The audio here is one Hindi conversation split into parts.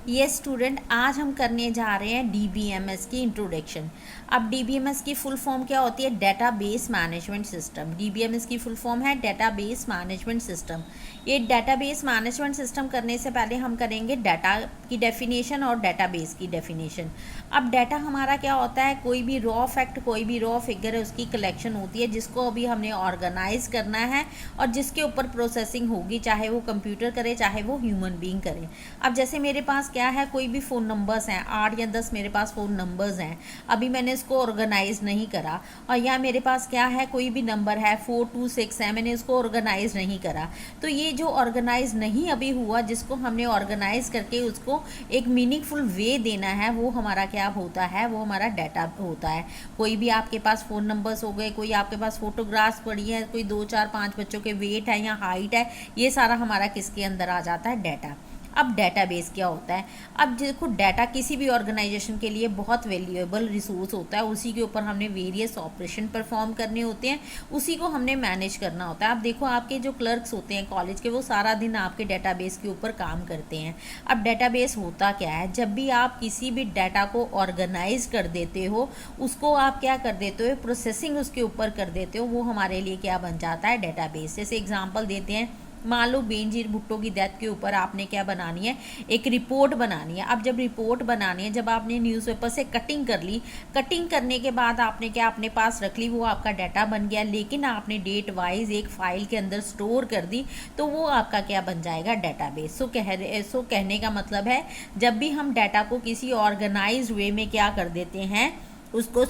ये स्टूडेंट आज हम करने जा रहे हैं डीबीएमएस की इंट्रोडक्शन। अब डीबीएमएस की फुल फॉर्म क्या होती है? Database management system. डीबीएमएस की फुल फॉर्म है डेटाबेस मैनेजमेंट सिस्टम। ये डेटाबेस मैनेजमेंट सिस्टम करने से पहले हम करेंगे डाटा की डेफिनेशन और डेटाबेस की डेफिनेशन। अब डाटा हमारा क्या होता है? कोई भी रॉ फैक्ट, कोई भी रॉ फिगर है, उसकी कलेक्शन होती है जिसको अभी हमने ऑर्गेनाइज करना है और जिसके ऊपर प्रोसेसिंग होगी, चाहे वो कंप्यूटर करे चाहे वो ह्यूमन बीइंग करे। अब जैसे मेरे पास क्या है, कोई भी फ़ोन नंबर्स हैं, 8 या 10 मेरे पास फ़ोन नंबर्स हैं, अभी मैंने इसको ऑर्गेनाइज नहीं करा। और या मेरे पास क्या है, कोई भी नंबर है 426 है, मैंने इसको ऑर्गेनाइज नहीं करा। तो ये जो ऑर्गेनाइज नहीं अभी हुआ, जिसको हमने ऑर्गेनाइज करके उसको एक मीनिंगफुल वे देना है, वो हमारा क्या होता है? वो हमारा डाटा होता है। कोई भी आपके पास फ़ोन नंबर्स हो गए, कोई आपके पास फोटोग्राफ्स पड़ी है, कोई 2 4 5 बच्चों के वेट है या हाइट है, ये सारा हमारा किसके अंदर आ जाता है? डाटा। अब डेटाबेस क्या होता है? अब देखो, डाटा किसी भी ऑर्गेनाइजेशन के लिए बहुत वैल्यूएबल रिसोर्स होता है। उसी के ऊपर हमने वेरियस ऑपरेशन परफॉर्म करने होते हैं, उसी को हमने मैनेज करना होता है। अब देखो, आपके जो क्लर्क्स होते हैं कॉलेज के, वो सारा दिन आपके डेटाबेस के ऊपर काम करते हैं। अब डेटाबेस होता क्या है? जब भी आप किसी भी डाटा को ऑर्गेनाइज कर देते हो, उसको आप क्या कर देते हो? प्रोसेसिंग उसके ऊपर कर देते हो, वो हमारे लिए क्या बन जाता है? डेटाबेस। जैसे एग्जाम्पल देते हैं, मान लो बेनजीर भुट्टो की डेथ के ऊपर आपने क्या बनानी है? एक रिपोर्ट बनानी है। अब जब रिपोर्ट बनानी है, जब आपने न्यूज़पेपर से कटिंग कर ली, कटिंग करने के बाद आपने क्या अपने पास रख ली, वो आपका डाटा बन गया। लेकिन आपने डेट वाइज एक फाइल के अंदर स्टोर कर दी, तो वो आपका क्या बन जाएगा? डेटाबेस। सो कहने का मतलब है, जब भी हम डाटा को किसी ऑर्गेनाइज वे में क्या कर देते हैं, उसको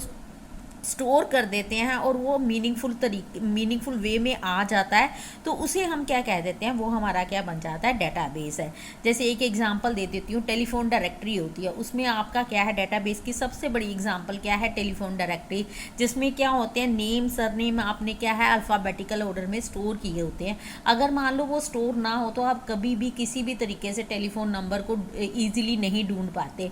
स्टोर कर देते हैं और वो मीनिंगफुल वे में आ जाता है, तो उसे हम क्या कह देते हैं? वो हमारा क्या बन जाता है? डेटाबेस है। जैसे एक एग्जांपल दे देती हूँ, टेलीफोन डायरेक्टरी होती है, उसमें आपका क्या है? डेटाबेस की सबसे बड़ी एग्जांपल क्या है? टेलीफोन डायरेक्टरी, जिसमें क्या होते हैं? नेम सरनेम आपने क्या है? अल्फ़ाबेटिकल ऑर्डर में स्टोर किए होते हैं। अगर मान लो वो स्टोर ना हो, तो आप कभी भी किसी भी तरीके से टेलीफोन नंबर को ईजिली नहीं ढूंढ पाते।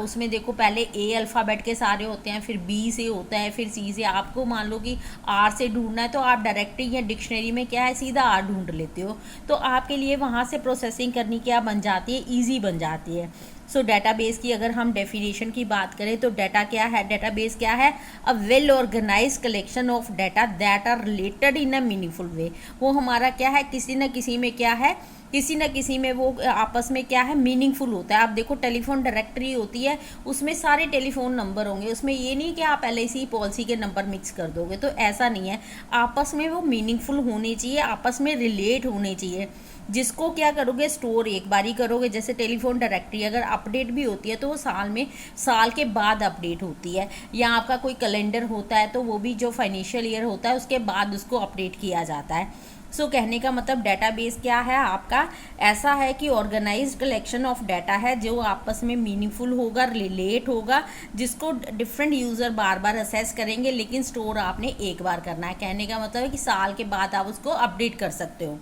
उसमें देखो, पहले ए अल्फ़ाबेट के सारे होते हैं, फिर बी से होता है, फिर सी से। आपको मान लो कि आर से ढूंढना है, तो आप डायरेक्टरी या डिक्शनरी में क्या है? सीधा आर ढूंढ लेते हो, तो आपके लिए वहाँ से प्रोसेसिंग करनी क्या बन जाती है? ईजी बन जाती है। सो डेटाबेस की अगर हम डेफिनेशन की बात करें, तो डाटा क्या है? डेटाबेस क्या है? A well organize collection of data that are related in a meaningful way. वो हमारा क्या है? किसी न किसी में क्या है? किसी न किसी में वो आपस में क्या है? मीनिंगफुल होता है। आप देखो, टेलीफोन डायरेक्टरी होती है, उसमें सारे टेलीफोन नंबर होंगे, उसमें ये नहीं कि आप LIC पॉलिसी के नंबर मिक्स कर दोगे, तो ऐसा नहीं है। आपस में वो मीनिंगफुल होने चाहिए, आपस में रिलेट होने चाहिए। जिसको क्या करोगे? स्टोर एक बार ही करोगे। जैसे टेलीफोन डायरेक्टरी अगर अपडेट भी होती है, तो वो साल के बाद अपडेट होती है। या आपका कोई कैलेंडर होता है, तो वो भी जो फाइनेंशियल ईयर होता है उसके बाद उसको अपडेट किया जाता है। सो कहने का मतलब, डाटाबेस क्या है आपका? ऐसा है कि ऑर्गेनाइज्ड कलेक्शन ऑफ डाटा है, जो आपस में मीनिंगफुल होगा, रिलेट होगा, जिसको डिफरेंट यूज़र बार बार असेस करेंगे, लेकिन स्टोर आपने एक बार करना है। कहने का मतलब है कि साल के बाद आप उसको अपडेट कर सकते हो।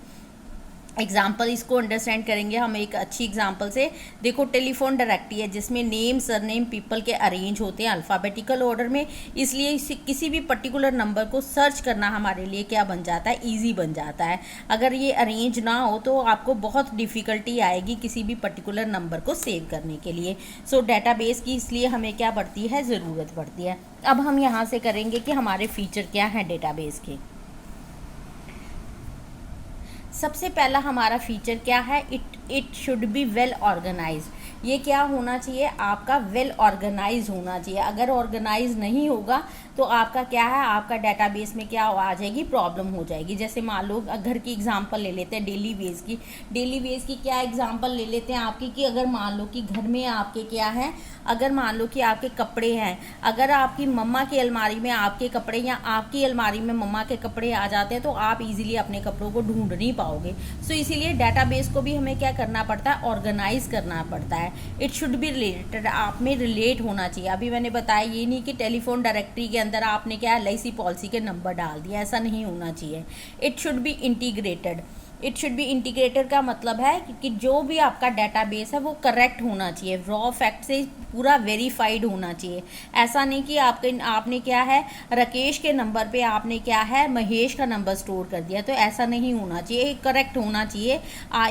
एग्जाम्पल इसको अंडरस्टैंड करेंगे हम एक अच्छी एग्जाम्पल से। देखो, टेलीफोन डायरेक्टरी है, जिसमें नेम सरनेम पीपल के अरेंज होते हैं अल्फ़ाबेटिकल ऑर्डर में, इसलिए किसी भी पर्टिकुलर नंबर को सर्च करना हमारे लिए क्या बन जाता है? ईजी बन जाता है। अगर ये अरेंज ना हो, तो आपको बहुत डिफ़िकल्टी आएगी किसी भी पर्टिकुलर नंबर को सेव करने के लिए। सो डाटाबेस की इसलिए हमें क्या पड़ती है? ज़रूरत पड़ती है। अब हम यहाँ से करेंगे कि हमारे फीचर क्या हैं डेटाबेस के। सबसे पहला हमारा फीचर क्या है? It should be well organized. ये क्या होना चाहिए? आपका वेल ऑर्गेनाइज होना चाहिए। अगर ऑर्गेनाइज नहीं होगा, तो आपका क्या है? आपका डाटाबेस में क्या आ जाएगी? प्रॉब्लम हो जाएगी। जैसे मान लो, घर की एग्जांपल ले लेते हैं, डेली बेस की क्या एग्जांपल ले लेते हैं आपकी, कि अगर मान लो कि घर में आपके क्या है, अगर मान लो कि आपके कपड़े हैं, अगर आपकी मम्मा की अलमारी में आपके कपड़े या आपकी अलमारी में मम्मा के कपड़े आ जाते हैं, तो आप इजीली अपने कपड़ों को ढूंढ नहीं पाओगे। सो इसीलिए डाटाबेस को भी हमें क्या करना पड़ता है? ऑर्गेनाइज करना पड़ता है। इट शुड बी रिलेटेड, आप में रिलेट होना चाहिए। अभी मैंने बताया, ये नहीं कि टेलीफोन डायरेक्टरी के अंदर आपने क्या LIC पॉलिसी के नंबर डाल दिया, ऐसा नहीं होना चाहिए। It should be integrated, it should be integrated का मतलब है कि जो भी आपका डेटाबेस है वो करेक्ट होना चाहिए, रॉ फैक्ट से पूरा वेरीफाइड होना चाहिए। ऐसा नहीं कि आपने क्या है राकेश के नंबर पे आपने क्या है महेश का नंबर स्टोर कर दिया, तो ऐसा नहीं होना चाहिए, करेक्ट होना चाहिए,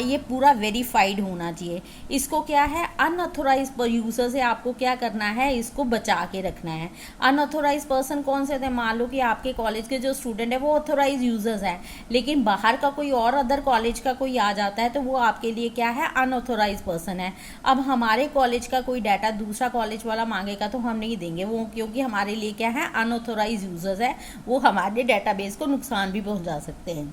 ये पूरा वेरीफाइड होना चाहिए। इसको क्या है अनऑथोराइज यूज़र से आपको क्या करना है, इसको बचा के रखना है। अनऑथोराइज पर्सन कौन से थे, मान लो कि आपके कॉलेज के जो स्टूडेंट है वो ऑथोराइज यूजर्स हैं, लेकिन बाहर का कोई और अदर कॉलेज का कोई आ जाता है तो वो आपके लिए क्या है अनऑथोराइज पर्सन है। अब हमारे कॉलेज का कोई डाटा दूसरा कॉलेज वाला मांगेगा तो हम नहीं देंगे वो, क्योंकि हमारे लिए क्या है अनऑथोराइज यूजर्स है, वो हमारे डेटाबेस को नुकसान भी पहुंचा सकते हैं।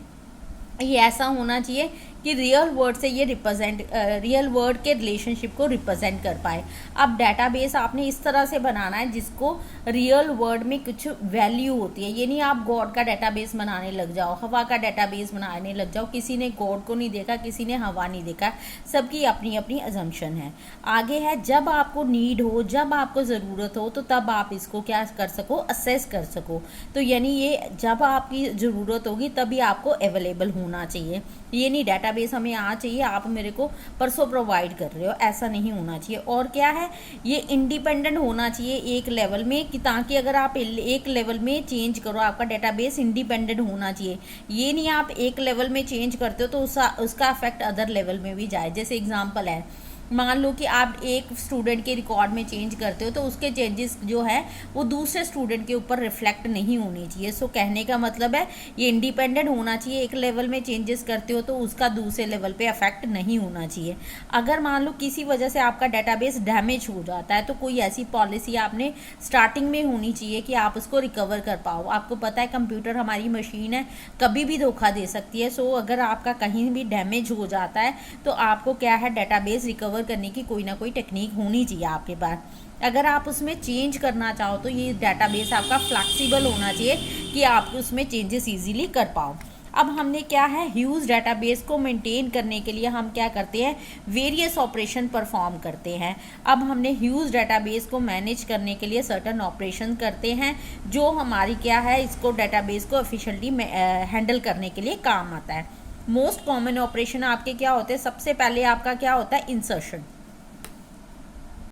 ये ऐसा होना चाहिए कि रियल वर्ड से ये रियल वर्ड के रिलेशनशिप को रिप्रेजेंट कर पाए। अब डेटाबेस आपने इस तरह से बनाना है जिसको रियल वर्ड में कुछ वैल्यू होती है। ये नहीं आप गॉड का डेटाबेस बनाने लग जाओ, हवा का डेटाबेस बनाने लग जाओ, किसी ने गॉड को नहीं देखा, किसी ने हवा नहीं देखा, सबकी अपनी अपनी अजम्पशन है। आगे है जब आपको नीड हो, जब आपको ज़रूरत हो, तो तब आप इसको क्या कर सको, असेस कर सको। तो यानी ये जब आपकी ज़रूरत होगी तभी आपको अवेलेबल होना चाहिए। ये नहीं डेटाबेस हमें आज चाहिए, आप मेरे को परसों प्रोवाइड कर रहे हो, ऐसा नहीं होना चाहिए। और क्या है ये इंडिपेंडेंट होना चाहिए एक लेवल में, कि ताकि अगर आप एक लेवल में चेंज करो आपका डेटाबेस इंडिपेंडेंट होना चाहिए। ये नहीं आप एक लेवल में चेंज करते हो तो उसका इफेक्ट अदर लेवल में भी जाए। जैसे एग्जांपल है, मान लो कि आप एक स्टूडेंट के रिकॉर्ड में चेंज करते हो तो उसके चेंजेस जो है वो दूसरे स्टूडेंट के ऊपर रिफ्लेक्ट नहीं होनी चाहिए। सो कहने का मतलब है ये इंडिपेंडेंट होना चाहिए, एक लेवल में चेंजेस करते हो तो उसका दूसरे लेवल पे अफेक्ट नहीं होना चाहिए। अगर मान लो किसी वजह से आपका डेटाबेस डैमेज हो जाता है तो कोई ऐसी पॉलिसी आपने स्टार्टिंग में होनी चाहिए कि आप उसको रिकवर कर पाओ। आपको पता है कंप्यूटर हमारी मशीन है, कभी भी धोखा दे सकती है। सो अगर आपका कहीं भी डैमेज हो जाता है तो आपको क्या है डेटाबेस रिकवर करने की कोई ना कोई टेक्निक होनी चाहिए आपके पास। अगर आप उसमें चेंज करना चाहो तो ये डेटाबेस आपका फ्लेक्सिबल होना चाहिए कि आप उसमें चेंजेस इजीली कर पाओ। अब हमने क्या है ह्यूज डेटाबेस को मेंटेन करने के लिए हम क्या करते हैं, वेरियस ऑपरेशन परफॉर्म करते हैं। अब हमने ह्यूज डेटाबेस को मैनेज करने के लिए सर्टन ऑपरेशन करते हैं जो हमारी क्या है इसको डेटाबेस को एफिशिएंटली हैंडल करने के लिए काम आता है। मोस्ट कॉमन ऑपरेशन आपके क्या होते हैं, सबसे पहले आपका क्या होता है इंसर्शन।